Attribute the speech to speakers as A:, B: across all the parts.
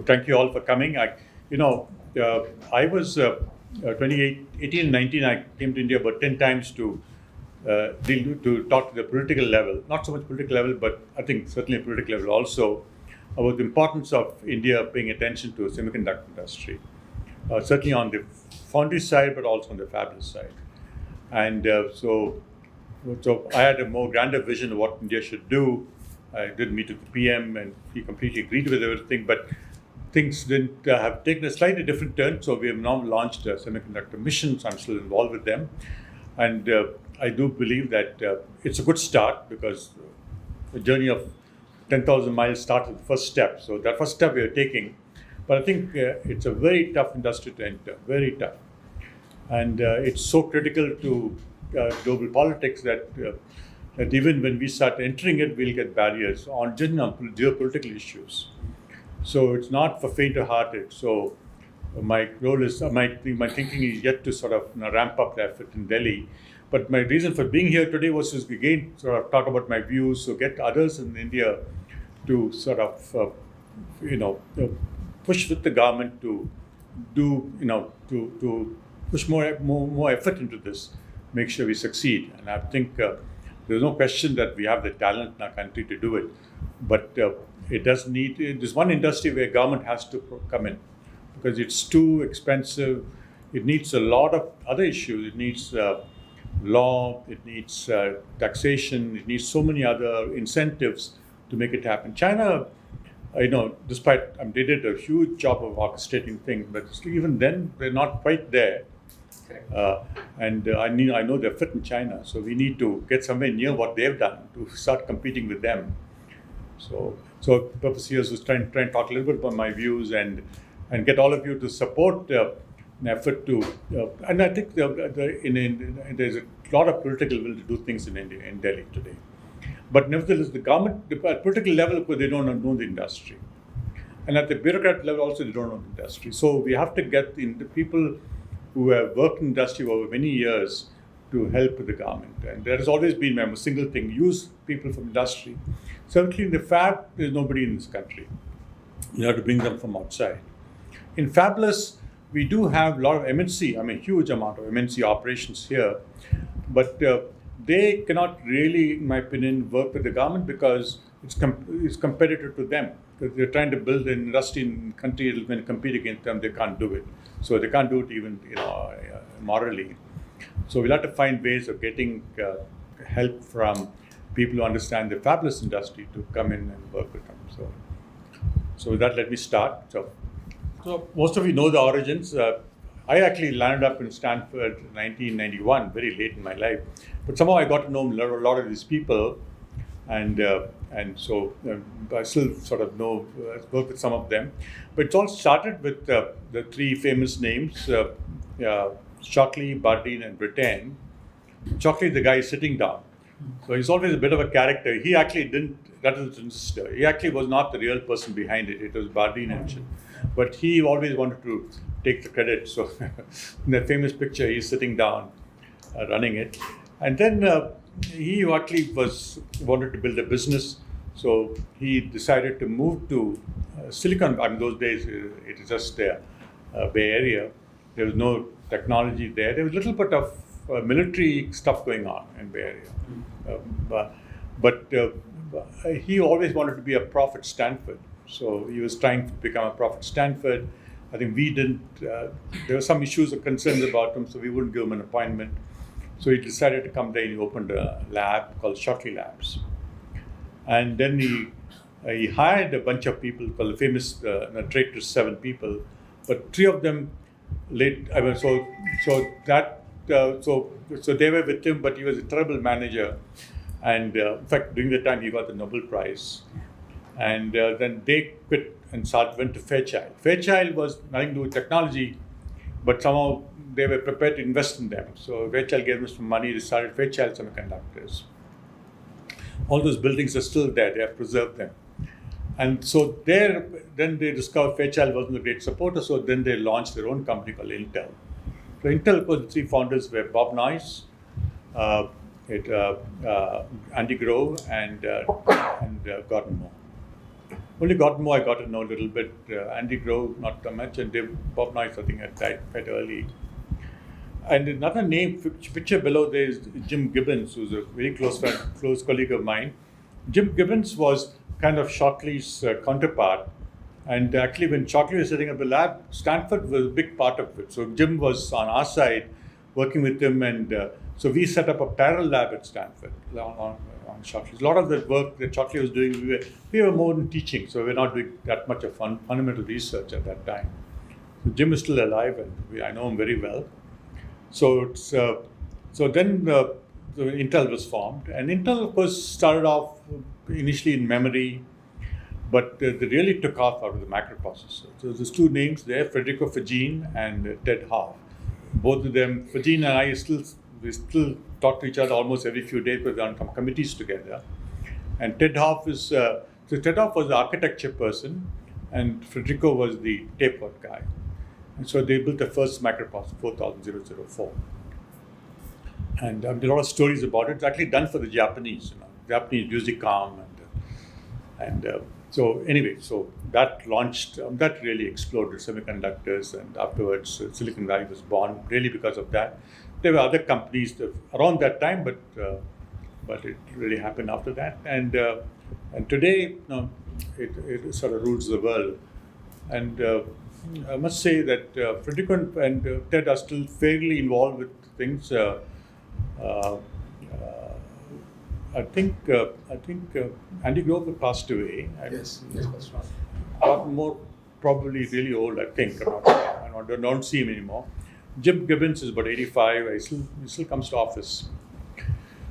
A: thank you all for coming. I was 18 and 19. I came to India about 10 times to talk to the political level, not so much political level, but I think certainly political level also, about the importance of India paying attention to the semiconductor industry, certainly on the foundry side, but also on the fabless side. And so I had a more grander vision of what India should do. I did meet with the PM, and he completely agreed with everything, but things didn't have taken a slightly different turn. So we have now launched semiconductor missions. I'm still involved with them, and I do believe that it's a good start, because the journey of 10,000 miles starts with the first step. So that first step we are taking, but I think it's a very tough industry to enter, very tough, and it's so critical to global politics that even when we start entering it, we'll get barriers on geopolitical issues. So it's not for faint-hearted. So my role is, my thinking is yet to sort of ramp up the effort in Delhi. But my reason for being here today was to again sort of talk about my views, so get others in India to sort of, push with the government to do, to push more effort into this, make sure we succeed. And I think there's no question that we have the talent in our country to do it. But it does need, there's one industry where government has to come in, because it's too expensive. It needs a lot of other issues. It needs law, it needs taxation, it needs so many other incentives to make it happen. China, despite they did a huge job of orchestrating things, but even then they're not quite there. And I know they're fit in China, so we need to get somewhere near what they've done to start competing with them. So the purpose here is to try and talk a little bit about my views and get all of you to support an effort to, and I think there's a lot of political will to do things in India, in Delhi today. But nevertheless, the government, at political level, of course, they don't know the industry. And at the bureaucrat level also, they don't know the industry. So we have to get the people who have worked in industry over many years to help with the government. And that has always been my single thing, use people from industry. Certainly in the fab, there's nobody in this country. You have to bring them from outside. In fabless, we do have a lot of MNC, huge amount of MNC operations here, but they cannot really, in my opinion, work with the government because it's competitive to them. Because they're trying to build an industry in the country, when they compete against them, they can't do it. So they can't do it even, morally. So we'll have to find ways of getting help from people who understand the fabless industry to come in and work with them. So with that, let me start. So most of you know the origins. I actually landed up in Stanford in 1991, very late in my life. But somehow I got to know a lot of these people, and so I still sort of know, work with some of them. But it all started with the three famous names, Shockley, Bardeen, and Brittain. Shockley, the guy is sitting down. So he's always a bit of a character. He actually that was his sister. He actually was not the real person behind it. It was Bardeen and shit. But he always wanted to take the credit. So in that famous picture, he's sitting down, running it. And then he actually wanted to build a business. So he decided to move to Silicon. Those days, it is just Bay Area. There was no technology there. There was a little bit of military stuff going on in Bay Area. But he always wanted to be a prof at Stanford. So he was trying to become a prof at Stanford. I think we didn't, there were some issues or concerns about him, so we wouldn't give him an appointment. So he decided to come there and he opened a lab called Shockley Labs. And then he hired a bunch of people called the famous Traitors 7 people, but 3 of them so they were with him, but he was a terrible manager. And in fact, during the time he got the Nobel Prize. And then they quit and went to Fairchild. Fairchild was nothing to do with technology, but somehow they were prepared to invest in them. So Fairchild gave them some money, they started Fairchild Semiconductors. All those buildings are still there, they have preserved them. And so then they discovered Fairchild wasn't a great supporter, so then they launched their own company called Intel. So Intel, of course, the 3 founders were Bob Noyce, Andy Grove, and Gordon Moore. Only Gottenmore I got to know a little bit. Andy Grove, not that much, and Bob Noyce, I think, had died quite early. And another name, picture below there is Jim Gibbons, who's a very close friend, close colleague of mine. Jim Gibbons was kind of Shockley's counterpart. And actually, when Shockley was setting up the lab, Stanford was a big part of it. So Jim was on our side, working with him, and so we set up a parallel lab at Stanford on Shockley's. A lot of the work that Shockley was doing, we were more in teaching, so we were not doing that much of fundamental research at that time. So Jim is still alive, and I know him very well. So then Intel was formed, and Intel, of course, started off initially in memory, but they really took off out of the microprocessor. So there's two names there, Federico Fagin and Ted Hoff. Both of them, Fagin and I we still talk to each other almost every few days because we're on some committees together. And Ted Hoff was the architecture person, and Federico was the tape out guy. And so they built the first microprocessor, 40004. And there are a lot of stories about it. It's actually done for the Japanese, Japanese Musicom. So anyway, so that launched, that really exploded semiconductors, and afterwards Silicon Valley was born really because of that. There were other companies around that time, but it really happened after that. And today, it sort of rules the world. And I must say that Federico and Ted are still fairly involved with things. I think Andy Grove passed away.
B: Yes, that's right.
A: Gottenmore probably really old, I think. I don't see him anymore. Jim Gibbons is about 85. He still comes to office.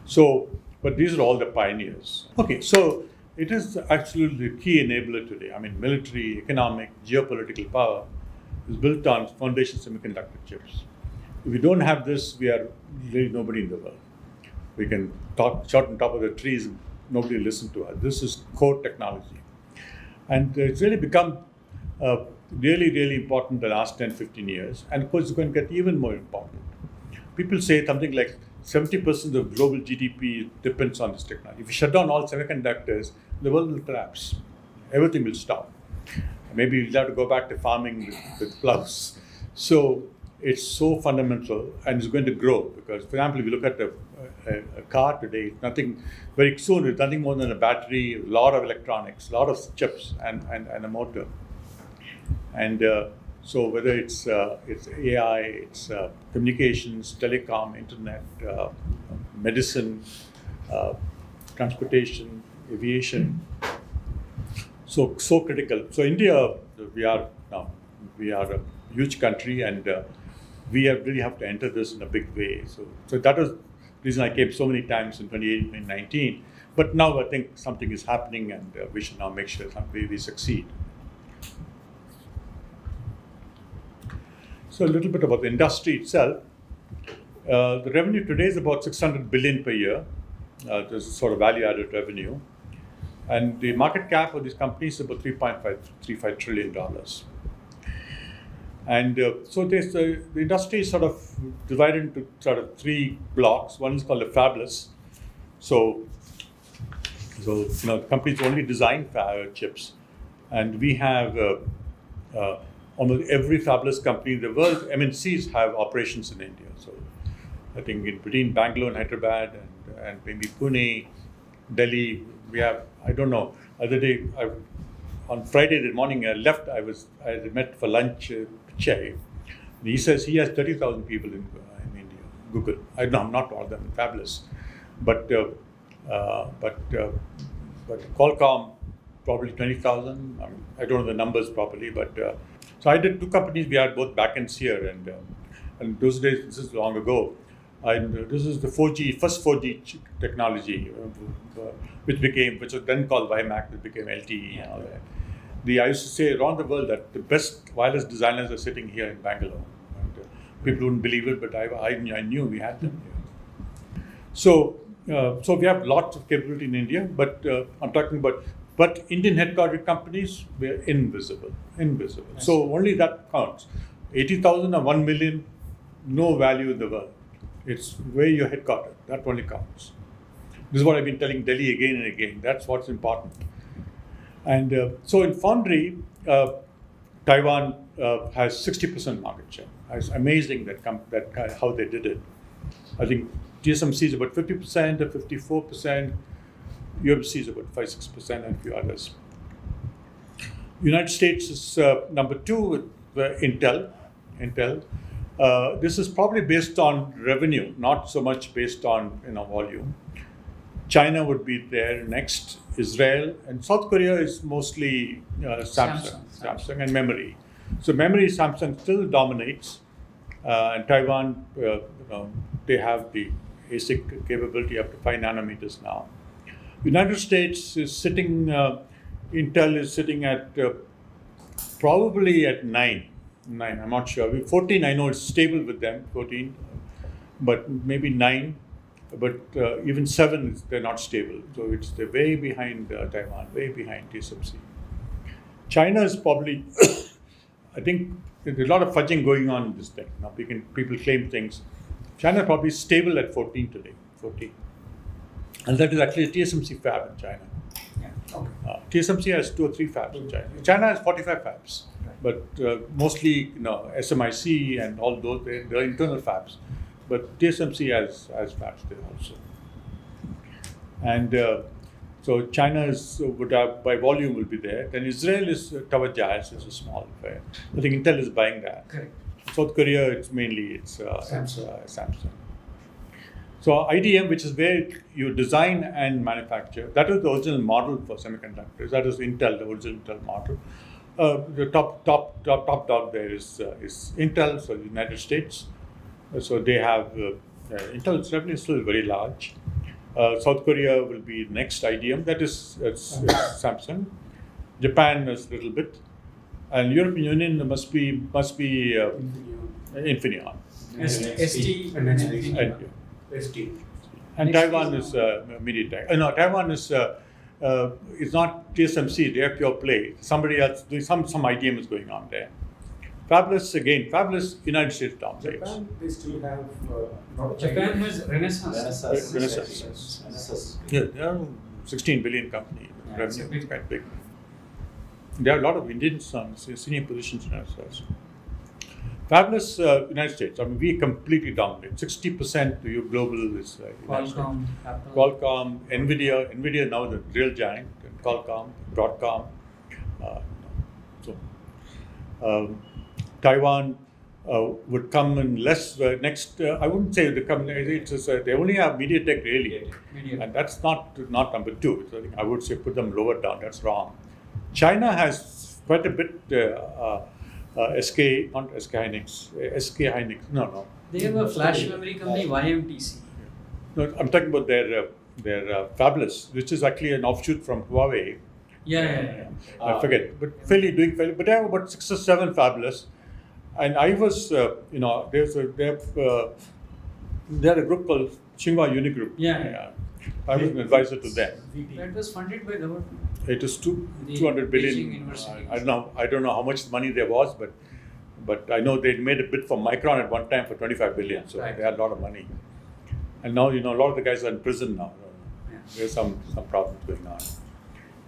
A: So, but these are all the pioneers. Okay, so it is absolutely the key enabler today. I mean, military, economic, geopolitical power is built on foundation semiconductor chips. If we don't have this, we are really nobody in the world. We can shout on top of the trees, and nobody will listen to us. This is core technology. And it's really become really, really important the last 10, 15 years. And of course, it's going to get even more important. People say something like 70% of global GDP depends on this technology. If you shut down all semiconductors, the world will collapse. Everything will stop. Maybe we'll have to go back to farming with plows. So it's so fundamental, and it's going to grow because, for example, if you look at a car today, very soon it's nothing more than a battery, a lot of electronics, a lot of chips, and a motor. And so whether it's AI, it's communications, telecom, internet, medicine, transportation, aviation, so critical. So India, we are a huge country, and we really have to enter this in a big way. So that was the reason I came so many times in 2018, 2019. But now I think something is happening, and we should now make sure we succeed. So a little bit about the industry itself. The revenue today is about 600 billion per year. This is sort of value-added revenue. And the market cap of these companies is about $3.35 trillion. And so the industry is sort of divided into sort of three blocks. One is called the fabless. So the companies only design chips, and we have almost every fabless company in the world. MNCs have operations in India. So I think between Bangalore and Hyderabad and maybe Pune, Delhi, we have, I don't know. Other day, on Friday the morning I left, I met for lunch Pichai. He says he has 30,000 people in India, Google. I'm not all of them, fabulous. But Qualcomm, probably 20,000. I don't know the numbers properly, but so I did two companies. We had both backends here, and those days, this is long ago. And this is the first 4G technology, which was then called WiMAX, which became LTE and all that. I used to say around the world that the best wireless designers are sitting here in Bangalore. And people wouldn't believe it, but I knew we had them here. So we have lots of capability in India, but I'm talking about, but Indian headquartered companies, we're invisible. Nice. So only that counts. 80,000 or 1 million, no value in the world. It's where you're headquartered. That only counts. This is what I've been telling Delhi again and again. That's what's important. And so in foundry, Taiwan has 60% market share. It's amazing how they did it. I think TSMC is about 50% or 54%. UMC is about 5-6%, and a few others. United States is number 2 with Intel. This is probably based on revenue, not so much based on volume. China would be there next, Israel, and South Korea is mostly Samsung and memory. So memory, Samsung still dominates, and Taiwan, they have the ASIC capability up to 5 nanometers now. United States is sitting, Intel is sitting at probably at 9, I'm not sure. 14, I know it's stable with them, 14, but maybe 9. But even 7, they're not stable. So they're way behind Taiwan, way behind TSMC. China is probably, I think there's a lot of fudging going on in this thing. Now people claim things. China is probably stable at 14 today, 14. And that is actually a TSMC fab in China.
B: Yeah. Okay.
A: TSMC has 2 or 3 fabs in China. China has 45 fabs, but mostly SMIC and all those, they're internal fabs. But TSMC has fabs there also. And so China would have, by volume, will be there. Then Israel is Tawajjah, is a small affair. I think Intel is buying that.
B: Correct.
A: South Korea, it's mainly Samsung. So IDM, which is where you design and manufacture, that is the original model for semiconductors. That is Intel, the original Intel model. The top dog there is Intel, so the United States. So they have Intel's revenue is still very large. South Korea will be next IDM. That is Samsung. Japan is a little bit, and European Union must be Infineon.
B: ST
A: And Taiwan is MediaTek. No, Taiwan is it's not TSMC. They are pure play. Somebody else, some IDM is going on there. Fabless, United States dominates.
C: Japan, they still have
B: Japan has Renaissance.
C: Renaissance.
A: Yeah, they are 16 billion company.
B: Yeah,
A: Revenue is quite big. There are a lot of Indians on senior positions in Renaissance. Fabless, United States. I mean, we completely dominate. 60% to your global is
B: Qualcomm, Apple.
A: Qualcomm, NVIDIA now the real giant. Qualcomm, Broadcom. Taiwan would come in less next. I wouldn't say they come. They only have MediaTek really, and that's not number 2. So I would say put them lower down. That's wrong. China has quite a bit. SK Hynix. No.
B: They have a flash memory company, YMTC.
A: No, I'm talking about their Fabless, which is actually an offshoot from Huawei.
B: Yeah.
A: I forget, but doing fairly. But they have about 6 or 7 Fabless. And I was, they had a group called Tsinghua Unigroup.
B: Yeah.
A: I was an advisor to them.
B: That was funded by government.
A: It was 200 billion. I don't know how much money there was, but I know they made a bid for Micron at one time for 25 billion. So
B: right.
A: They had a lot of money. And now, a lot of the guys are in prison now.
B: Yeah.
A: There's some problems going on.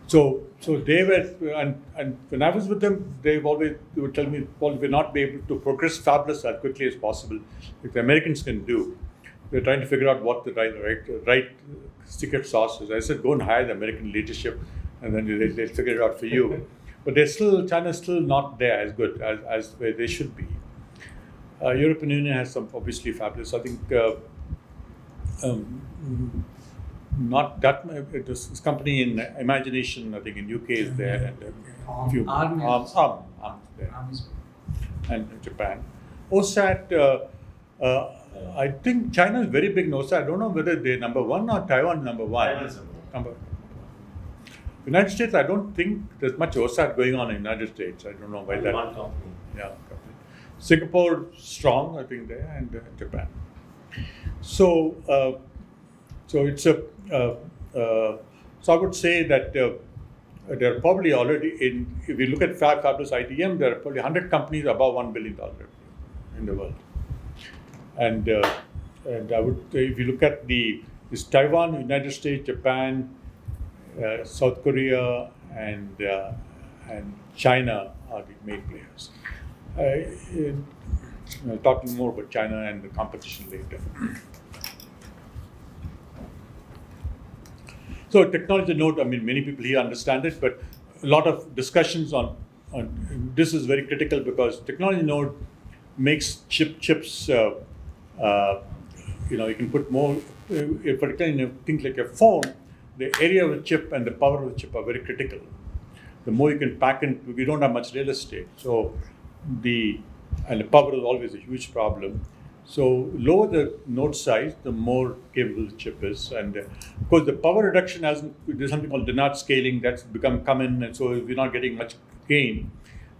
A: So they were, and when I was with them, they would tell me, Paul, we're not be able to progress Fabless as quickly as possible. If the Americans can do, we're trying to figure out what the right secret sauce is. I said, go and hire the American leadership, and then they'll figure it out for you. But China's still not there as good as where they should be. European Union has some obviously Fabless. I think not that. This company in Imagination, I think in UK is there, and a few arms there, and Japan. OSAT. I think China is very big in OSAT. I don't know whether they're number 1 or Taiwan number 1. United States, I don't think there's much OSAT going on in the United States. I don't know why that.
C: One company.
A: Yeah, company. Singapore strong, I think there, and Japan. So it's a. So I would say that there are probably already if you look at Fabless IDM, there are probably 100 companies above $1 billion in the world. And I would, if you look at it's Taiwan, United States, Japan, South Korea, and China are the main players. I'll talk more about China and the competition later. So technology node, I mean, many people here understand it, but a lot of discussions on this is very critical because technology node makes chips. You can put more, particularly in things like a phone, the area of the chip and the power of the chip are very critical. The more you can pack in, we don't have much real estate. So the power is always a huge problem. So lower the node size, the more capable the chip is. And of course, the power reduction there's something called Dennard scaling that's become common, and so we're not getting much gain.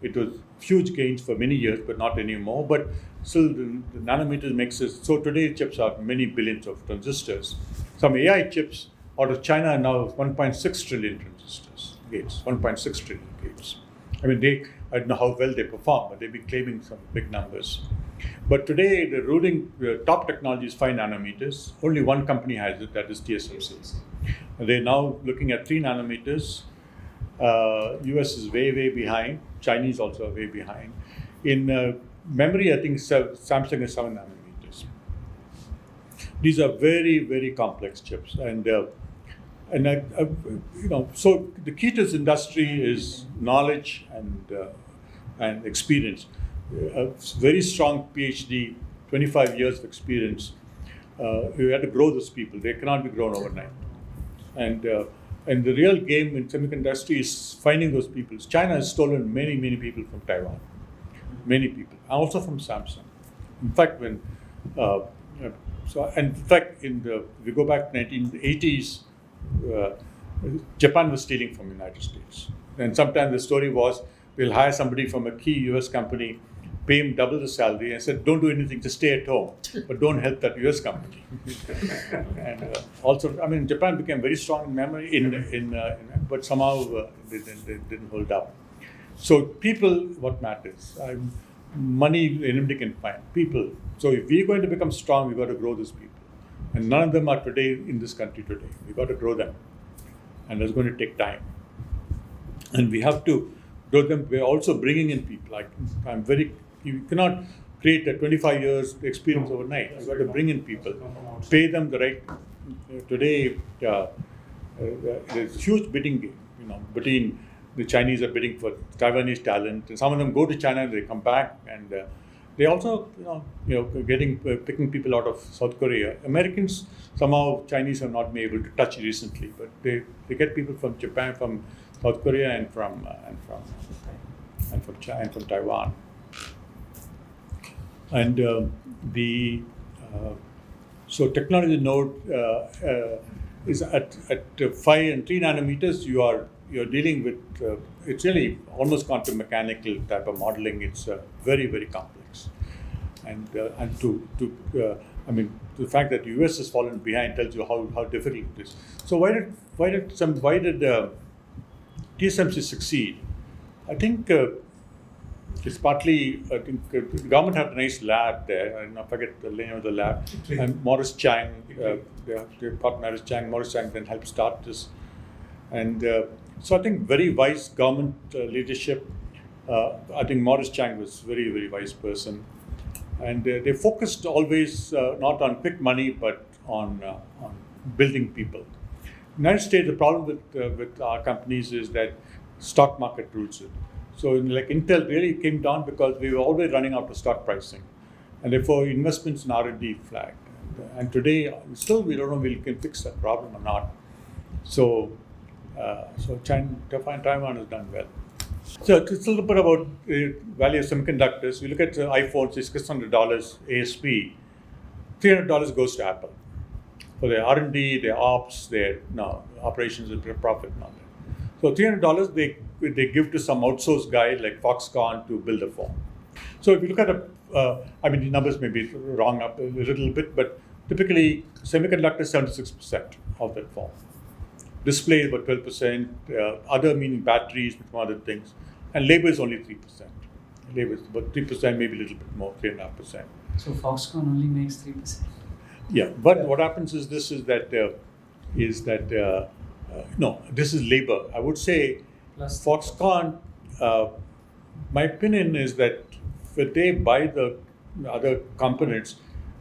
A: It was huge gains for many years, but not anymore. But still, the nanometers makes it. So today, chips are many billions of transistors. Some AI chips out of China are now 1.6 trillion transistors, gates, 1.6 trillion gates. I mean, I don't know how well they perform, but they've been claiming some big numbers. But today, the top technology is 5 nanometers. Only one company has it, that is TSMC. They're now looking at 3 nanometers. US is way behind. Chinese also are way behind. In memory, I think Samsung is 7 nanometers. These are very complex chips, so the key to this industry is knowledge and experience. A very strong PhD, 25 years of experience. You have to grow those people. They cannot be grown overnight. And the real game in semiconductor industry is finding those people. China has stolen many people from Taiwan. Many people, also from Samsung. In fact, we go back to 1980s, Japan was stealing from the United States. And sometimes the story was, we'll hire somebody from a key US company, pay him double the salary, and said, don't do anything, just stay at home, but don't help that US company. And also, I mean, Japan became very strong in memory, but somehow they didn't hold out. So people, what matters? Money anybody can find. People. So if we're going to become strong, we've got to grow these people. And none of them are today in this country today. We've got to grow them. And that's going to take time. And we have to grow them. We're also bringing in people. You cannot create a 25 years experience overnight. You've got to bring in people. Pay them the right. Today, there's a huge bidding game, between the Chinese are bidding for Taiwanese talent, and some of them go to China, they come back, and they also, picking people out of South Korea. Americans, somehow Chinese have not been able to touch recently, but they get people from Japan, from South Korea, and from Taiwan. And so technology node is at 5 and 3 nanometers. You're dealing with, it's really almost quantum mechanical type of modeling. It's very complex, and the fact that the US has fallen behind tells you how difficult it is. So why did TSMC succeed? I think it's partly. I think the government had a nice lab there. I forget the name of the lab. And Morris Chang, they got Morris Chang then helped start this, and. So I think very wise government leadership. I think Morris Chang was very wise person, and they focused always not on quick money but on building people. United States, the problem with our companies is that stock market rules it. So like Intel really came down because we were always running out of stock pricing, and therefore investments in R&D flagged. And today still we don't know if we can fix that problem or not. So Taiwan has done well. So it's a little bit about the value of semiconductors. We look at iPhones, it's $600 ASP. $300 goes to Apple for their R&D, their ops, their operations and profit and all that. So $300 they give to some outsourced guy like Foxconn to build a phone. So if you look at the numbers may be wrong up a little bit, but typically semiconductors 76% of that phone. Display is about 12%, other meaning batteries, some other things, and labor is only 3%. Labor is about 3%, maybe a little bit more, 3.5%.
B: So Foxconn only makes 3%.
A: Yeah, but what happens is this is labor. I would say
B: Plus
A: Foxconn, my opinion is that when they buy the other components,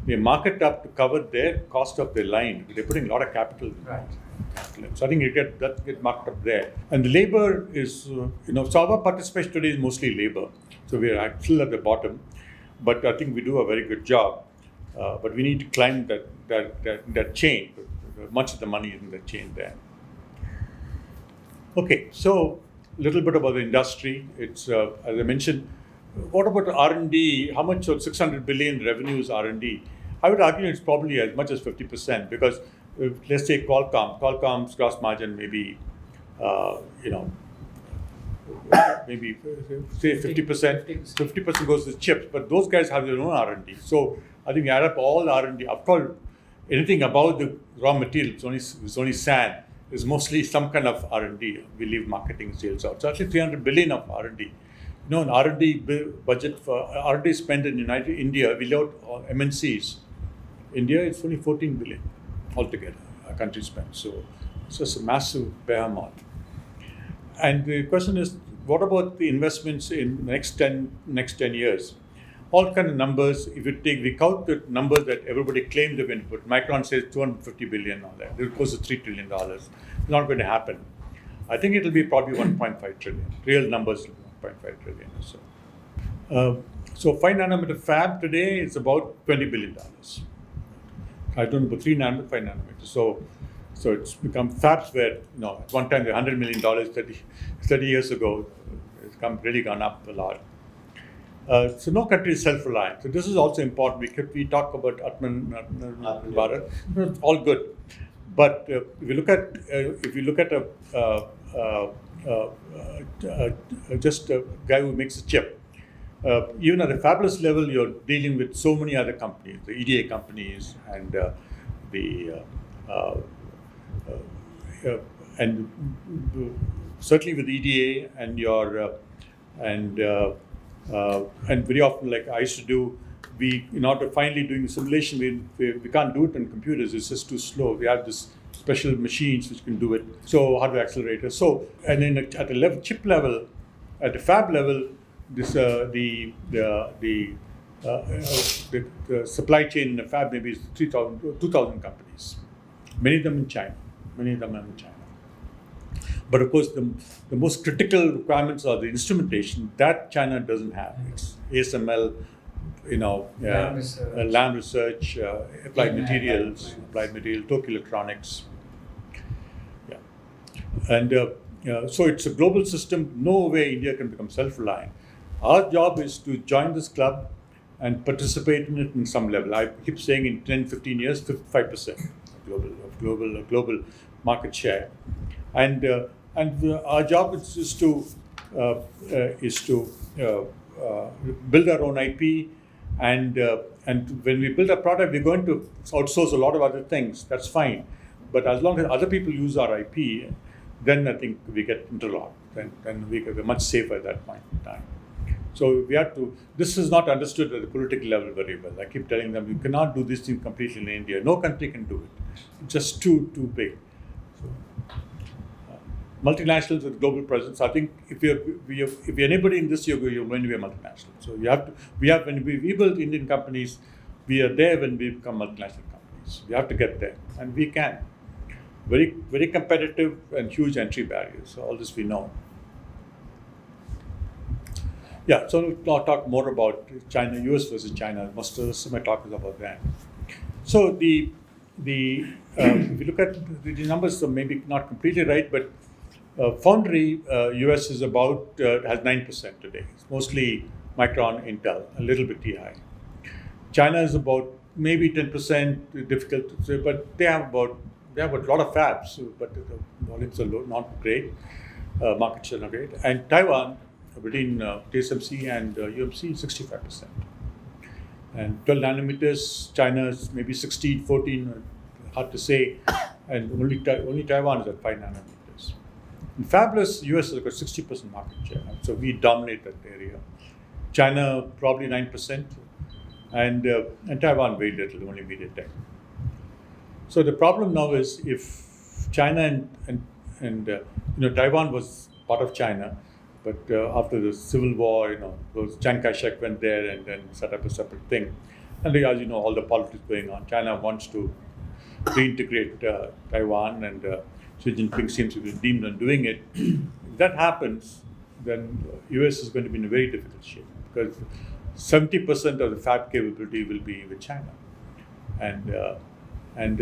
A: they mark it up to cover their cost of their line. They're putting a lot of capital.
B: Right.
A: So I think that get marked up there. And the labor is, so our participation today is mostly labor. So we are still at the bottom, but I think we do a very good job. But we need to climb that chain. Much of the money is in the chain there. Okay, so a little bit about the industry. It's as I mentioned. What about R&D? How much of 600 billion revenue is R&D? I would argue it's probably as much as 50% because let's say Qualcomm. Qualcomm's gross margin maybe, maybe say 50%. 50% goes to chips, but those guys have their own R&D. So I think you add up all R&D. Of course, anything about the raw material, it's only sand. It's mostly some kind of R&D. We leave marketing, sales out. So actually 300 billion of R&D. An R&D budget for R&D spent in India without MNCs. India is only 14 billion altogether, a country spent. So it's just a massive behemoth. And the question is, what about the investments in next 10 years? All kind of numbers. If we count the numbers that everybody claims they're going to put, Micron says 250 billion on that. It goes to $3 trillion. It's not going to happen. I think it'll be probably 1.5 trillion. Real numbers, 1.5 trillion or so. So 5 nanometer fab today is about $20 billion. I don't know, but 3 nanometer, 5 nanometers. So it's become fabs where, at one time they're $100 million 30 years ago. It's really gone up a lot. So no country is self-reliant. So this is also important. We talk about Atman Bharat. It's all good, but if you look at just a guy who makes a chip, even at a fabless level, you're dealing with so many other companies, the EDA companies, and certainly with EDA and and very often, like I used to do, in order to finally doing simulation, we can't do it on computers. It's just too slow. We have this special machines which can do it. So hardware accelerators. So and then at the chip level, at the fab level, this the supply chain in the fab maybe is 2,000 companies. Many of them in China. But of course, the most critical requirements are the instrumentation that China doesn't have. It's ASML, Lam Research, Applied Materials, Tokyo Electronics. Yeah, and so it's a global system. No way India can become self-reliant. Our job is to join this club and participate in it in some level. I keep saying in 10, 15 years, 55% global market share. And our job is to build our own IP, and when we build a product, we're going to outsource a lot of other things. That's fine, but as long as other people use our IP, then I think we get interlocked. Then we're much safer at that point in time. So we have to. This is not understood at the political level very well. I keep telling them you cannot do this thing completely in India. No country can do it. It's just too big. So, multinationals with global presence. I think if you're anybody in this, you're going to be a multinational. So when we build Indian companies, we are there when we become multinational companies. We have to get there, and we can. Very, very competitive and huge entry barriers. So all this we know. Yeah, so I'll talk more about China, US versus China. Most of my talk is about that. So if you look at the numbers, are maybe not completely right, but foundry, US is about, has 9% today. It's mostly Micron, Intel, a little bit TI. China is about maybe 10%, difficult to say, but they have a lot of fabs, but the volumes are low, not great, market share not great. And Taiwan, between TSMC and UMC, 65%. And 12 nanometers, China is maybe 16, 14, hard to say, and only Taiwan is at 5 nanometers. In fabless, US has got 60% market share, so we dominate that area. China, probably 9%, and Taiwan very little, only MediaTek. So the problem now is if China and Taiwan was part of China, but after the Civil War, those Chiang Kai-shek went there and then set up a separate thing. And as you know, all the politics going on, China wants to reintegrate Taiwan, and Xi Jinping seems to be deemed on doing it. If that happens, then US is going to be in a very difficult shape because 70% of the fab capability will be with China, and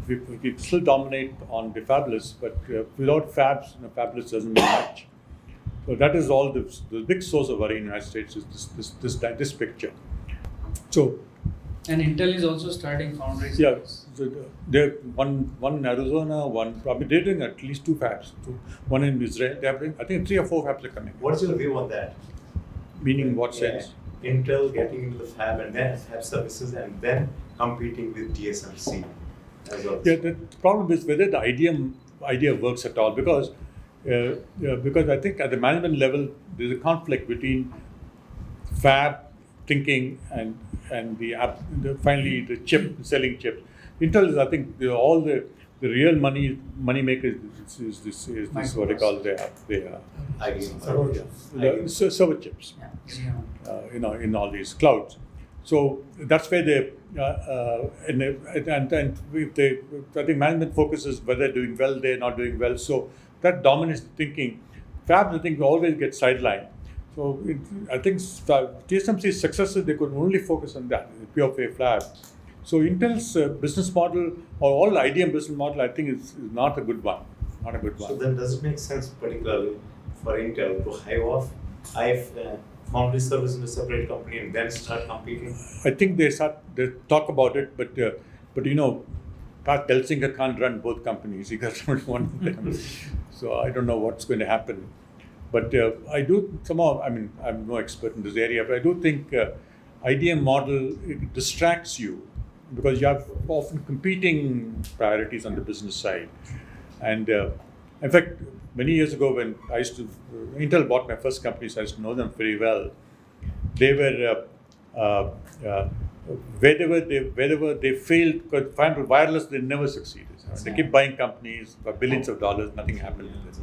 A: we still dominate on the fabless, but without fabs, fabless doesn't mean much. So that is all the big source of worry in the United States is this picture. So.
B: And Intel is also starting foundries.
A: Yeah, so they're one in Arizona, they're doing at least 2 fabs. One in Israel. They're doing, I think 3 or 4 fabs are coming.
C: What's your view on that?
A: Meaning in what sense?
C: Intel getting into the fab and then fab services and then competing with TSMC as well.
A: Yeah, the problem is whether the idea works at all because I think at the management level there's a conflict between fab thinking and finally the selling chips. Intel is, I think, all the real money makers is this what they call their server chips.
B: Yeah.
A: In all these clouds. So that's where they I think management focuses whether they're doing well, they're not doing well. So that dominates the thinking. Fabs, I think, always get sidelined. So I think TSMC's successes, they could only focus on that, pure play fab. So Intel's business model, or all IDM business model, I think is not a good one. Not a good one.
C: So then does it make sense particularly for Intel to hive off foundry service in a separate company and then start competing?
A: I think they talk about it, but Pat Gelsinger can't run both companies. He got one of them. So I don't know what's going to happen. But I do somehow, I'm no expert in this area, but I do think IDM model distracts you because you have often competing priorities on the business side. And in fact, many years ago when Intel bought my first company, so I used to know them very well. They were, wherever they failed, because wireless, they never succeeded. They keep buying companies for billions of dollars, nothing happened with it.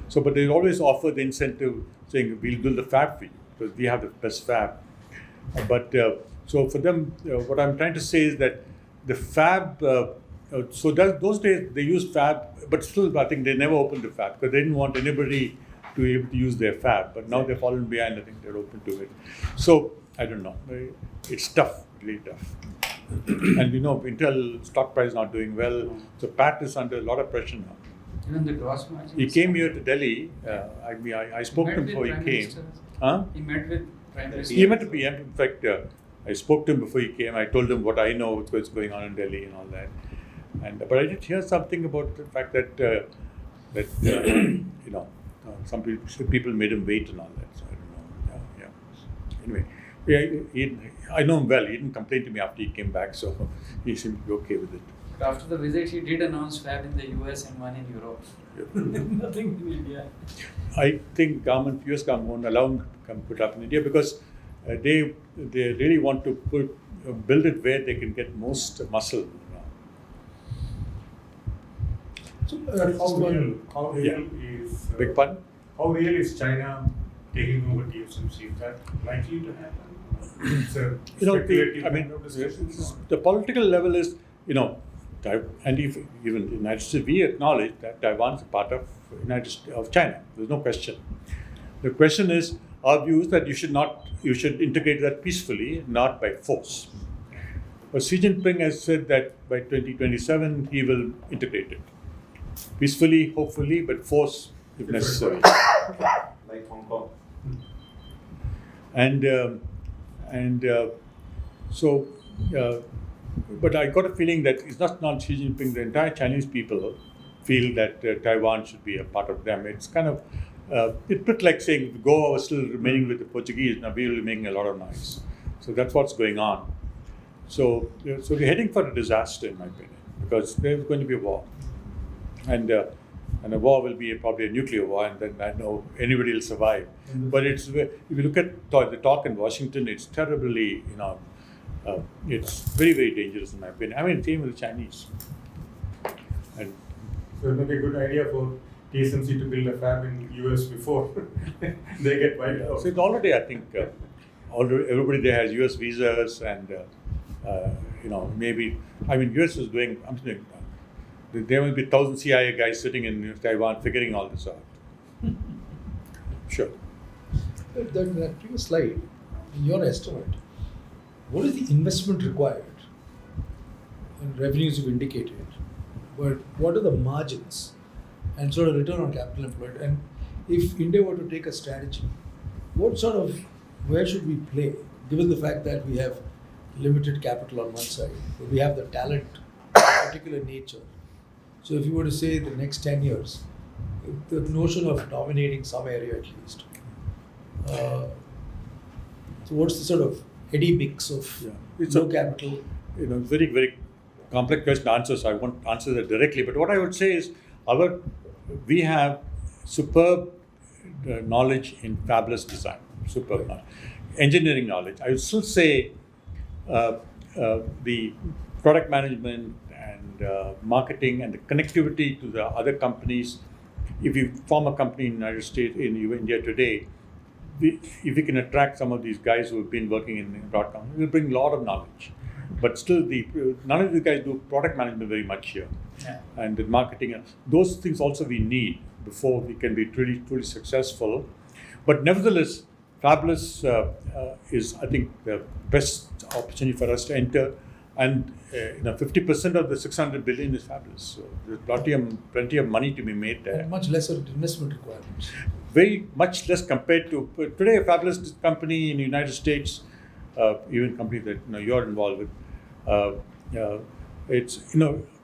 A: So, but they always offer the incentive saying, we'll build the fab for you because we have the best fab. But so for them, what I'm trying to say is that the fab, those days they used fab, but still I think they never opened the fab because they didn't want anybody to be able to use their fab. But now they've fallen behind, I think they're open to it. So I don't know, it's tough, really tough. And Intel stock price is not doing well, so Pat is under a lot of pressure now.
B: Even the gross margin.
A: He came here to Delhi. I spoke to him before he came.
B: He met with Prime Minister.
A: He met to PM. In fact, I spoke to him before he came. I told him what I know, what's going on in Delhi and all that. But I did hear something about the fact that some people made him wait and all that. So I don't know. Anyway, I know him well. He didn't complain to me after he came back, so he seemed to be okay with it.
B: But after the visit, he did announce fab in the US and one in Europe. Nothing in India.
A: I think US government won't allow him to come put up in India because they really want to build it where they can get most muscle.
D: So, how real is
A: Big pardon?
D: How real is China taking over TSMC? Is that likely to happen? It's a speculative kind of discussion.
A: The political level is, and even in the United States, we acknowledge that Taiwan is a part of China. There's no question. The question is, our view is that you should integrate that peacefully, not by force. But Xi Jinping has said that by 2027 he will integrate it peacefully, hopefully, but force if necessary.
C: Like Hong Kong.
A: But I got a feeling that it's not Xi Jinping, the entire Chinese people feel that Taiwan should be a part of them. It's kind of, it's a bit like saying Goa was still remaining with the Portuguese, now we will be making a lot of noise. So that's what's going on. So we're heading for a disaster, in my opinion, because there's going to be a war. And a war will be probably a nuclear war, and then I know anybody will survive. But if you look at the talk in Washington, it's terribly, it's very, very dangerous in my opinion. I mean, same with the Chinese. And
D: So it may be a good idea for TSMC to build a fab in US before they get wiped out.
A: So it's already, I think, already everybody there has US visas and, maybe, US is doing, I'm saying, there will be 1,000 CIA guys sitting in Taiwan figuring all this out. Sure.
E: That previous slide, in your estimate, what is the investment required? And revenues you've indicated, but what are the margins and sort of return on capital employed? And if India were to take a strategy, where should we play, given the fact that we have limited capital on one side, but we have the talent of particular nature? So if you were to say the next 10 years, the notion of dominating some area at least. So what's the sort of heady mix of low capital?
A: Very, very complex question to answer, so I won't answer that directly. But what I would say is we have superb knowledge in fabulous design, superb knowledge. Engineering knowledge. I would still say the product management and marketing and the connectivity to the other companies. If you form a company in the United States, in India today, if we can attract some of these guys who have been working in Broadcom, we'll bring a lot of knowledge. But still, none of you guys do product management very much here.
B: Yeah.
A: And the marketing, those things also we need before we can be truly successful. But nevertheless, fabulous is, I think, the best opportunity for us to enter. And 50% of the 600 billion is fabulous. So there's plenty of money to be made there.
E: And much lesser investment requirements.
A: Very much less compared to today. A fabulous company in the United States, even companies that you're involved with. It's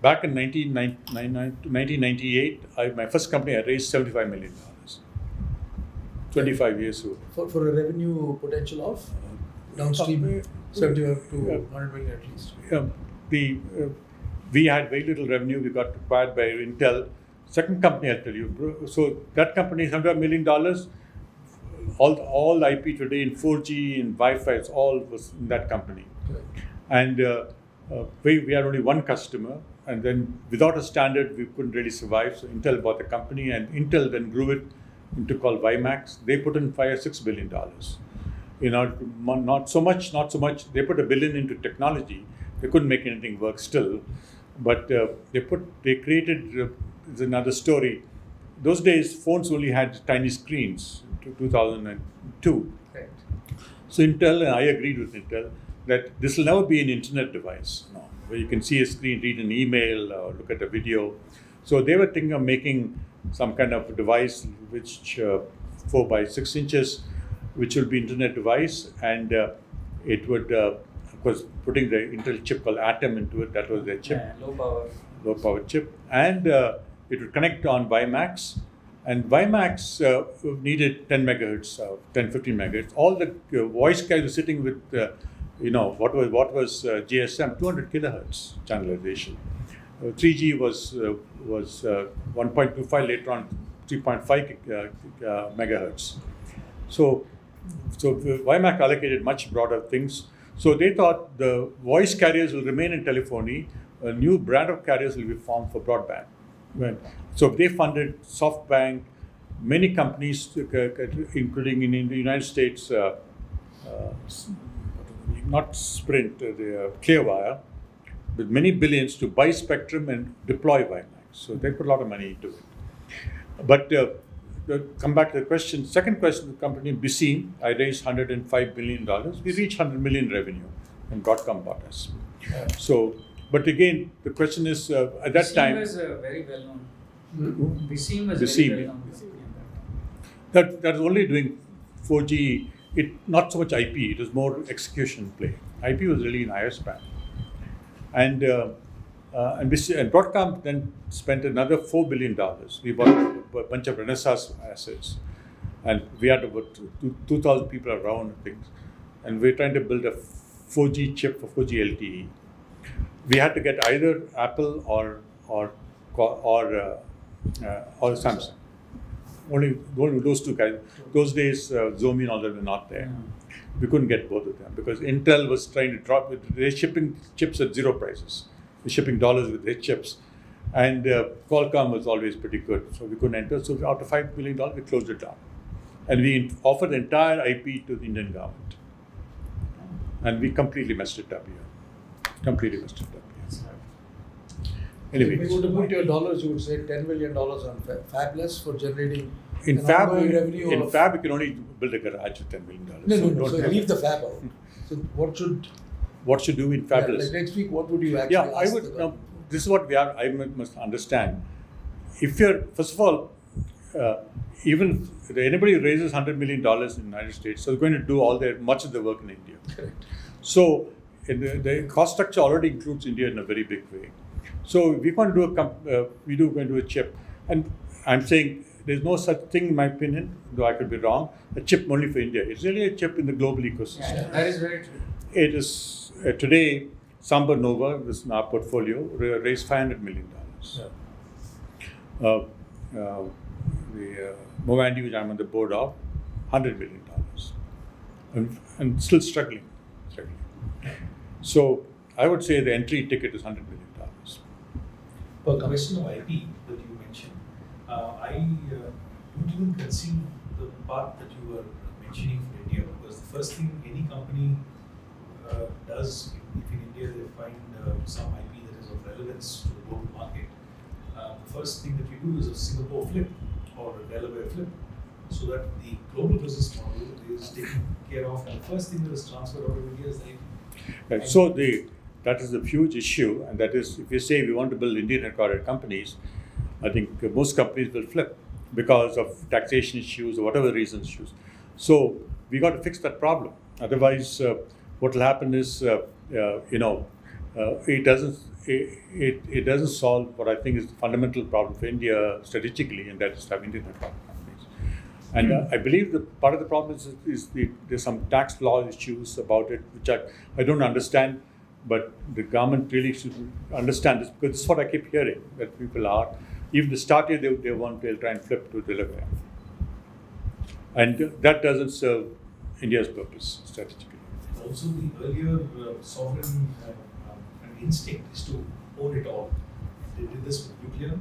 A: back in 1998, my first company I raised $75 million. 25 years ago.
E: For a revenue potential of downstream 75 to 100 million at least.
A: We had very little revenue. We got acquired by Intel. Second company, I'll tell you. So that company, $100 million. All IP today in 4G and Wi-Fi, all was in that company.
E: Right.
A: And we had only one customer. And then without a standard, we couldn't really survive. So Intel bought the company, and Intel then grew it into called WiMAX. They put in $5 or $6 billion. Not so much. They put $1 billion into technology. They couldn't make anything work still. But they created, it's another story. Those days, phones only had tiny screens, 2002.
B: Right.
A: So Intel, and I agreed with Intel, that this will never be an internet device, where you can see a screen, read an email, or look at a video. So they were thinking of making some kind of device which 4 by 6 inches, which will be internet device, and it would, of course, putting the Intel chip called Atom into it. That was their chip.
B: Yeah, low power
A: chip, and it would connect on WiMAX, and WiMAX needed 10 megahertz, 15 megahertz. All the voice guys were sitting with, what was GSM, 200 kilohertz channelization. 3G was 1.25, later on 3.5 megahertz. So WiMAX allocated much broader things. So they thought the voice carriers will remain in telephony. A new brand of carriers will be formed for broadband. So they funded SoftBank, many companies, including in the United States, not Sprint, Clearwire, with many billions to buy spectrum and deploy WiMAX. So they put a lot of money into it. But come back to the question. Second question, the company Bisim, I raised $105 million. We reached $100 million revenue, and Broadcom bought us. So, but again, the question is, at that time...
B: Bisim was very well known. Bisim was
A: Bisim,
B: very well known.
A: That was only doing 4G, not so much IP, it was more execution play. IP was really in iOS band. And Broadcom then spent another $4 billion. We bought a bunch of Renaissance assets, and we had about 2,000 people around things. And we're trying to build a 4G chip for 4G LTE. We had to get either Apple or Samsung. Only those two guys. Those days, Xiaomi and all that were not there. We couldn't get both of them because Intel was trying to drop it. They're shipping chips at zero prices. They're shipping dollars with their chips. And Qualcomm was always pretty good, so we couldn't enter. So out of $5 billion, we closed it down. And we offered the entire IP to the Indian government. And we completely messed it up here. Completely messed it up here. Anyway,
E: If you were to put your dollars, you would say $10 million on Fabless for generating
A: in
E: an
A: Fab,
E: ongoing revenue
A: in
E: of...
A: Fab, you can only build a garage with $10 million.
E: No.
A: don't
E: So
A: have-
E: leave the Fab out. So what should
A: do in Fabulous?
E: like next week? What would you actually
A: Yeah,
E: ask
A: I
E: the
A: would.
E: government?
A: This is what we are. I must understand. If you're first of all, even if anybody who raises $100 million in the United States, so they're going to do much of the work in India.
E: Correct.
A: So the cost structure already includes India in a very big way. So we're going to do a chip, and I'm saying there's no such thing, in my opinion, though I could be wrong, a chip only for India. It's really a chip in the global ecosystem.
B: Yeah, that is very true.
A: It is today. Samba Nova, this is in our portfolio, raised $500 million.
E: Yeah.
A: The Movandi, which I'm on the board of, $100 million, and still struggling. So I would say the entry ticket is $100 million.
F: For question of IP that you mentioned, I don't even conceive the part that you were mentioning for India, because the first thing any company does, if in India they find some IP that is of relevance to the global market, the first thing that you do is a Singapore flip or a Delaware flip, so that the global business model is taken care of, and the first thing that is transferred out of India is the IP.
A: Right. So that is a huge issue, and that is, if you say we want to build Indian headquartered companies, I think most companies will flip because of taxation issues or whatever reasons issues. So we got to fix that problem. Otherwise, what will happen is, it doesn't solve what I think is the fundamental problem for India strategically, and that is having Indian headquartered companies. And I believe that part of the problem is there's some tax law issues about it, which I don't understand, but the government really should understand this, because this is what I keep hearing, that people are, even the start year they'll try and flip to Delaware. And that doesn't serve India's purpose strategically.
F: Also, the earlier sovereign instinct is to own it all. They did this with nuclear in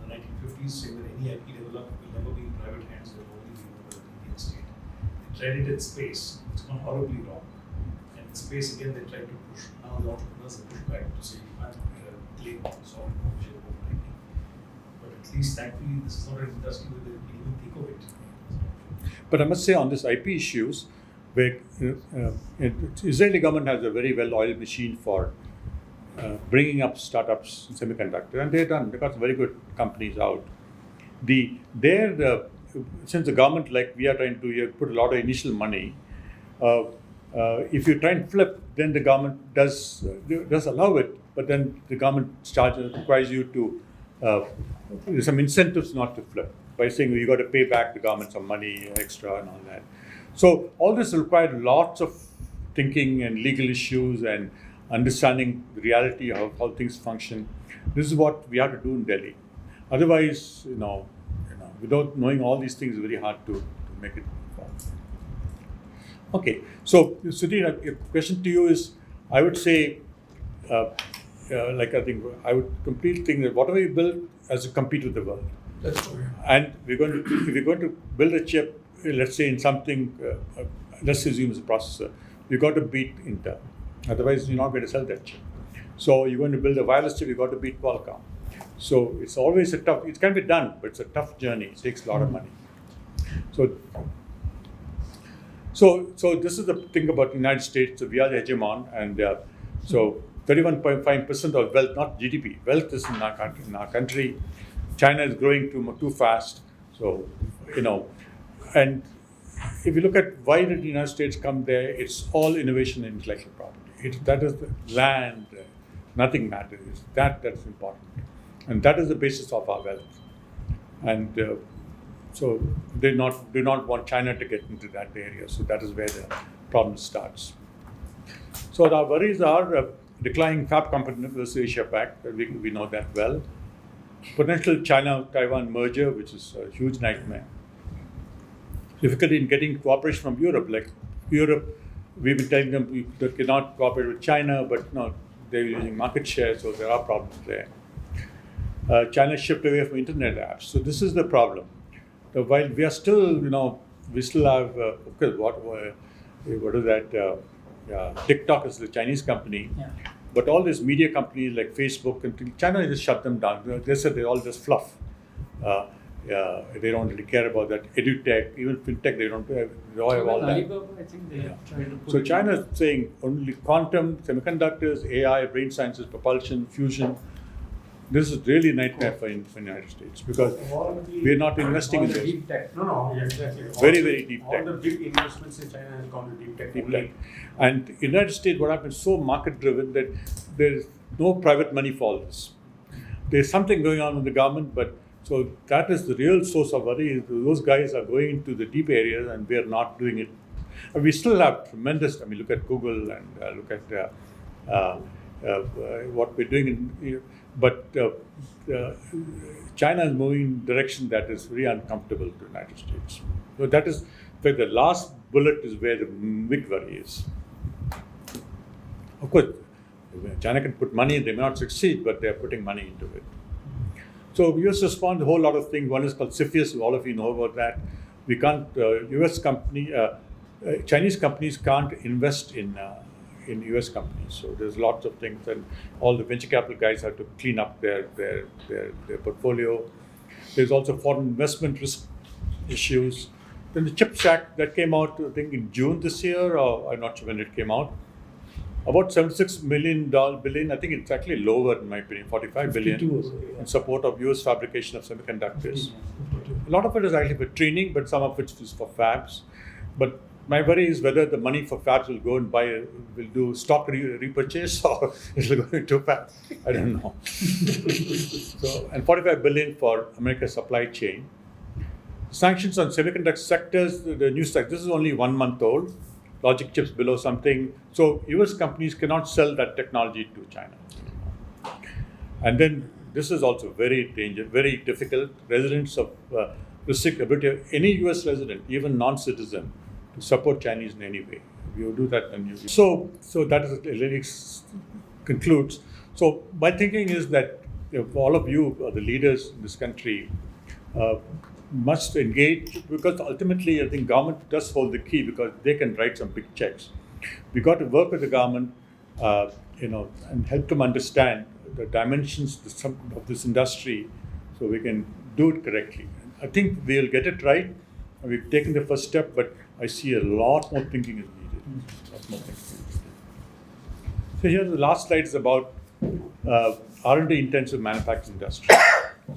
F: the 1950s, saying that any IP developed will never be in private hands, it will only be owned by the Indian state. They tried it in space, it's gone horribly wrong. And in space, again, they tried to push, now the entrepreneurs have pushed back to say you can't claim sovereign ownership over IP. But at least, thankfully, this is not an industry where they can even think of it.
A: But I must say, on this IP issues, where Israeli government has a very well-oiled machine for bringing up startups in semiconductor, and they've got some very good companies out. Since the government, like we are trying to put a lot of initial money, if you try and flip, then the government does allow it, but then the government requires you to there's some incentives not to flip by saying you got to pay back the government some money extra and all that. So all this required lots of thinking and legal issues and understanding the reality of how things function. This is what we have to do in Delhi. Otherwise, without knowing all these things, it's very hard to make it form. Okay, so Sudhir, a question to you is, I would say, I think I would completely think that whatever you build has to compete with the world.
E: That's true.
A: And if we're going to build a chip, let's say in something, let's assume it's a processor, you've got to beat Intel. Otherwise, you're not going to sell that chip. So you're going to build a wireless chip, you've got to beat Qualcomm. So it's always it can be done, but it's a tough journey. It takes a lot of money. So this is the thing about the United States. So we are the hegemon, and so 31.5% of wealth, not GDP, wealth is in our country. China is growing too fast. So, and if you look at why did the United States come there, it's all innovation and intellectual property. That is the land, nothing matters. That's important. And that is the basis of our wealth. And so they do not want China to get into that area. So that is where the problem starts. So our worries are declining fab competitiveness versus Asia Pac. We know that well. Potential China-Taiwan merger, which is a huge nightmare. Difficulty in getting cooperation from Europe. Like Europe, we've been telling them they cannot cooperate with China, but they're using market share, so there are problems there. China shift away from internet apps. So this is the problem. While we are still, we still have, what is that? TikTok is the Chinese company.
B: Yeah.
A: But all these media companies like Facebook and China just shut them down. They said they're all just fluff. They don't really care about that. EduTech, even FinTech, they don't have all that.
B: Alibaba, I think they have tried to put
A: So
B: it
A: China
B: in.
A: is saying only quantum, semiconductors, AI, brain sciences, propulsion, fusion. This is really a nightmare for the United States because we are not investing
B: All
A: in
B: the
A: those.
B: deep tech.
D: No, yeah, exactly.
A: Very, very deep
D: all
A: tech.
D: the big investments in China has gone to deep tech.
A: Deep
D: only.
A: tech. And United States, what happened, so market driven that there is no private money for all this. There's something going on with the government, but so that is the real source of worry. Those guys are going into the deep areas and we are not doing it. And we still have tremendous, look at Google and look at what we're doing. But China is moving in a direction that is very uncomfortable to the United States. So that is where the last bullet is where the big worry is. Of course, China can put money, they may not succeed, but they are putting money into it. So US responds to a whole lot of things. One is called CFIUS, all of you know about that. We can't, Chinese companies can't invest in US companies. So there's lots of things, and all the venture capital guys have to clean up their portfolio. There's also foreign investment risk issues. Then the CHIPS Act that came out, I think in June this year, or I'm not sure when it came out. About $76 billion, I think it's actually lower in my opinion, 45 billion
E: 52 or so, yeah.
A: in support of US fabrication of semiconductors. A lot of it is actually for training, but some of it is for fabs. But my worry is whether the money for fabs will go and will do stock repurchase or it will go into fabs. I don't know. So, and 45 billion for America's supply chain. Sanctions on semiconductor sectors, the new sector, this is only 1 month old. Logic chips below something. So US companies cannot sell that technology to China. And then this is also very dangerous, very difficult. Residents of restrict ability of any US resident, even non-citizen, to support Chinese in any way. If you do that, then you. So that is really concludes. So my thinking is that all of you, the leaders in this country, must engage, because ultimately I think government does hold the key because they can write some big checks. We got to work with the government, and help them understand the dimensions of this industry, so we can do it correctly. I think we'll get it right. We've taken the first step, but I see a lot more thinking is needed. Lot more thinking is needed. So here the last slide is about R&D intensive manufacturing industry.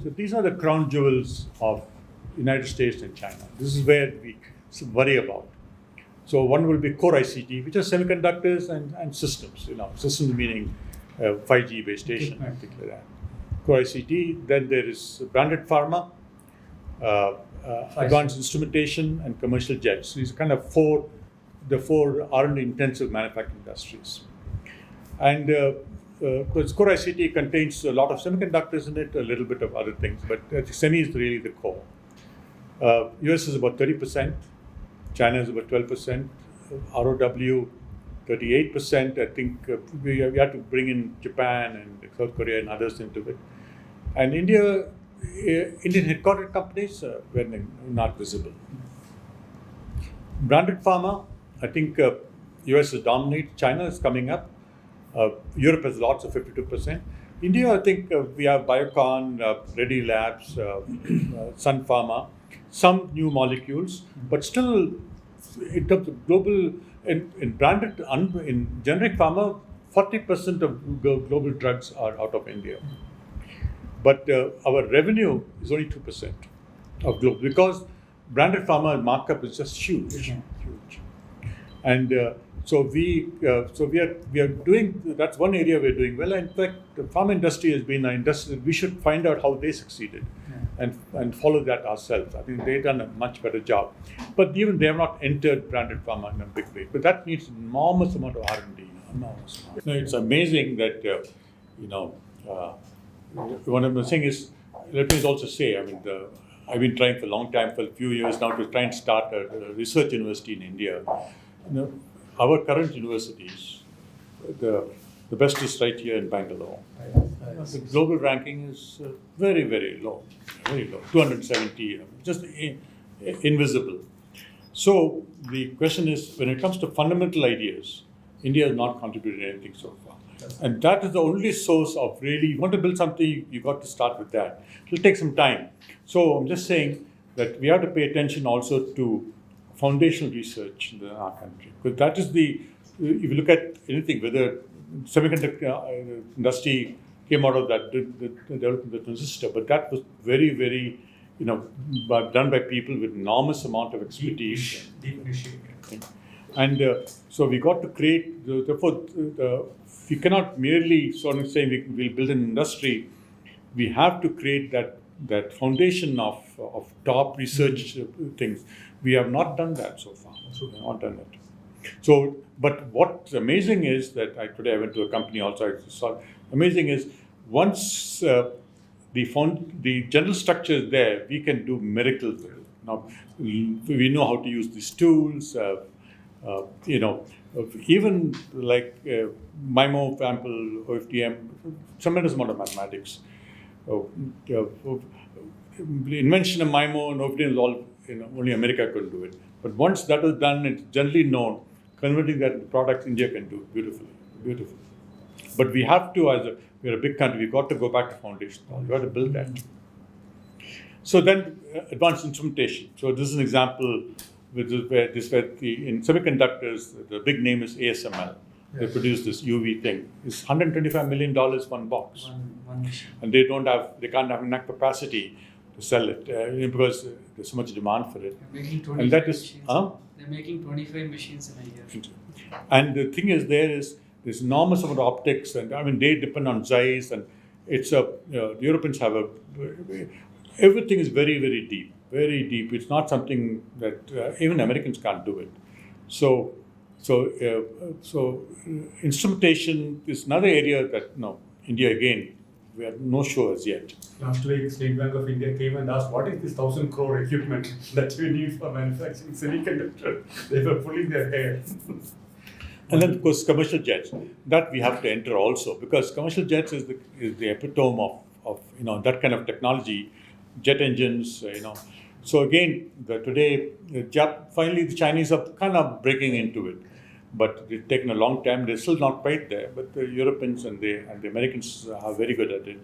A: So these are the crown jewels of United States and China. This is where we worry about. So one will be core ICT, which are semiconductors and systems. Systems meaning 5G base station and things like that. Core ICT. Then there is branded pharma, advanced instrumentation, and commercial jets. These are kind of the four R&D intensive manufacturing industries. And because core ICT contains a lot of semiconductors in it, a little bit of other things, but semi is really the core. US is about 30%, China is about 12%, ROW 38%. I think we have to bring in Japan and South Korea and others into it. And Indian headquartered companies were not visible. Branded pharma, I think US is dominant, China is coming up. Europe has lots of 52%. India, I think we have Biocon, Reddy Labs, Sun Pharma, some new molecules, but still in terms of global, in branded, in generic pharma, 40% of global drugs are out of India. But our revenue is only 2% of global, because branded pharma markup is just huge, huge. And so we are doing, that's one area we're doing well. In fact, the pharma industry has been an industry that we should find out how they succeeded and follow that ourselves. I think they've done a much better job. But even they have not entered branded pharma in a big way. But that needs enormous amount of R&D. Enormous amount. No, it's amazing that, one of the things is, let me also say, I've been trying for a long time, for a few years now, to try and start a research university in India. Our current universities, The best is right here in Bangalore.
E: Nice.
A: The global ranking is very, very low, 270, just invisible. So the question is, when it comes to fundamental ideas, India has not contributed anything so far. And that is the only source of really, you want to build something, you got to start with that. It will take some time. So I'm just saying that we have to pay attention also to foundational research in our country. Because that is if you look at anything, whether semiconductor industry came out of that, the development of the transistor, but that was very, very, done by people with enormous amount of expertise.
F: Deep initiative.
A: And so we got to create, therefore, we cannot merely sort of say we'll build an industry. We have to create that foundation of top research things. We have not done that so far. We have not done it. So, but what's amazing is that today I went to a company also. Amazing is once the general structure is there, we can do miracles with it. Now we know how to use these tools. Even like MIMO, FAMPL, OFDM, tremendous amount of mathematics. The invention of MIMO and OFDM is all, only America could do it. But once that is done, it's generally known, converting that into products, India can do beautifully. But we have to, we're a big country, we've got to go back to foundation. We've got to build that. So then, advanced instrumentation. So this is an example in semiconductors, the big name is ASML. They produce this UV thing. It's $125 million one box.
B: One machine.
A: And they can't have enough capacity to sell it because there's so much demand for it.
B: They're making 25
A: And that is,
B: machines. They're making 25 machines in a year.
A: And the thing is, there's enormous amount of optics, and they depend on Zeiss, and it's the Europeans have everything is very, very deep, very deep. It's not something that even Americans can't do it. So instrumentation is another area that India again, we have no show as yet.
D: Last week, State Bank of India came and asked, what is this 1,000 crore equipment that you need for manufacturing semiconductor? They were pulling their hair.
A: And then, of course, commercial jets. That we have to enter also, because commercial jets is the epitome of that kind of technology, jet engines, So again, finally the Chinese are kind of breaking into it. But it's taken a long time. They're still not quite there. But the Europeans and the Americans are very good at it.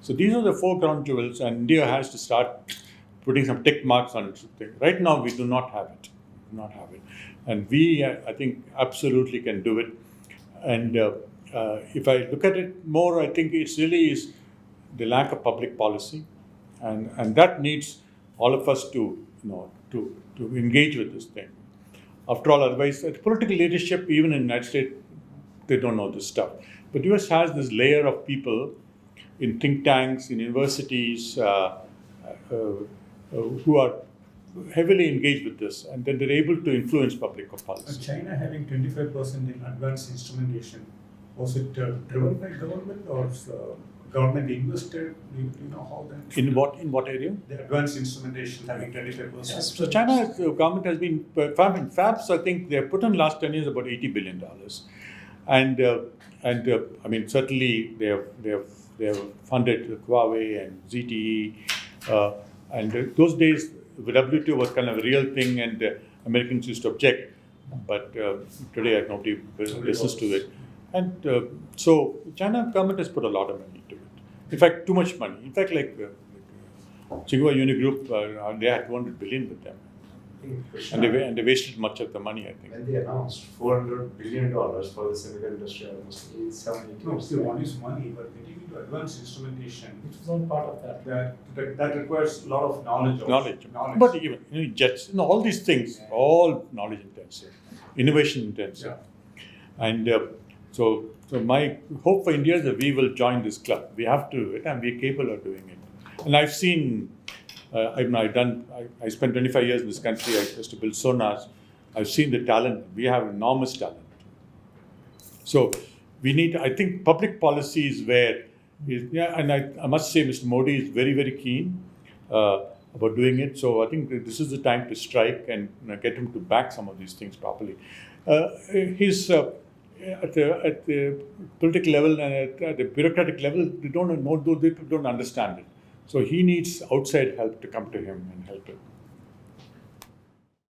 A: So these are the four crown jewels, and India has to start putting some tick marks on it. Right now, we do not have it. And we, I think, absolutely can do it. And if I look at it more, I think it really is the lack of public policy, and that needs all of us to engage with this thing. After all, otherwise, the political leadership, even in the United States, they don't know this stuff. But the US has this layer of people in think tanks, in universities, who are heavily engaged with this, and then they're able to influence public policy.
D: China having 25% in advanced instrumentation, was it driven by government or government invested? Do you know how that?
A: In what area?
D: The advanced instrumentation having 25%.
A: Yes. So China's government has been fabs. I think they have put in last 10 years about $80 billion, and certainly they have funded Huawei and ZTE, and those days the WTO was kind of a real thing, and Americans used to object, but today nobody listens to it. And so China government has put a lot of money into it. In fact, too much money. In fact, like Tsinghua Unigroup, they had 200 billion with them, and they wasted much of the money, I think.
C: When they announced $400 billion for the semiconductor industry, almost 7 8
D: No,
C: years
D: still
C: ago.
D: one is money, but getting into advanced instrumentation,
F: Which is not part of that.
D: that requires a lot of knowledge.
A: But even jets, all these things, all knowledge intensive, innovation intensive, and so my hope for India is that we will join this club. We have to do it, and we're capable of doing it. And I've seen, I spent 25 years in this country. I used to build sonars. I've seen the talent. We have enormous talent. So we need, I think, public policy is where, and I must say Mr. Modi is very, very keen about doing it. So I think that this is the time to strike and get him to back some of these things properly. at the political level and at the bureaucratic level, they don't know, those people don't understand it. So he needs outside help to come to him and help him.